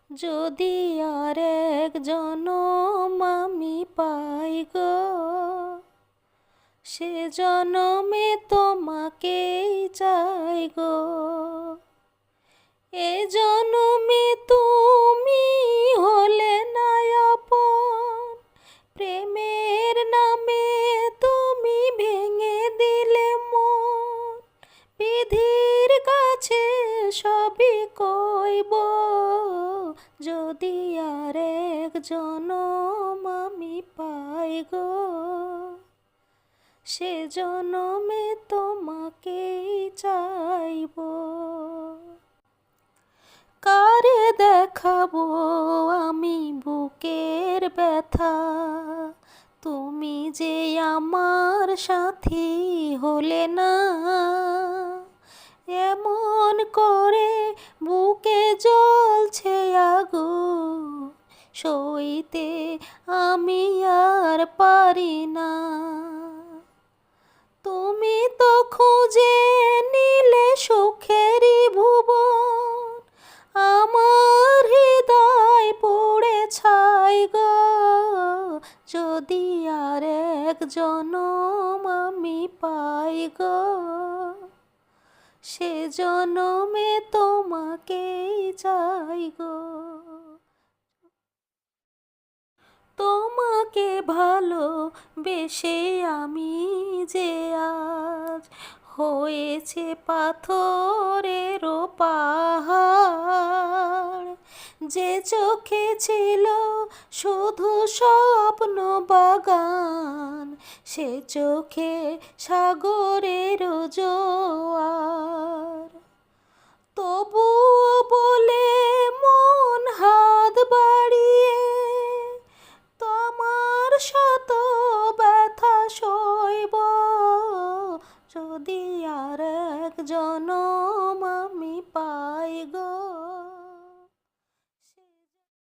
যদি আর এক জনম আমি পাই গো, সে জনমে তোমাকেই চাই গো। এ জনমে তুমি হলে না আপন, প্রেমের নামে তুমি ভেঙে দিলে মন। বিধির কাছে সবই কইব, যদি আর এক জনম আমি পাই গো, সে জনমে তোমাকেই চাইব। কারে দেখাবো আমি বুকের ব্যথা, তুমি যে আমার সাথী হলে না। এমন করে বুকে জ্বলছে আগুন, সইতে আমি আর পারি না। তুমি তো খুঁজে নিলে সুখেরই ভুবন, আমার হৃদয় পুড়ে ছাই গো। যদি আর এক জনম আমি পাই গো, সে জনমে তোমাকেই চাই গো। তোমাকে ভালোবেসে আমি যে আজ হয়েছে পাথরেরও পাহাড়। যে চোখে ছিল শুধু স্বপ্ন বাগান, সে চোখে সাগরেরও জোয়ার। তবুও বলে মন হাত বাড়িয়ে তোমার শত ব্যথা সইব, যদি আর এক জন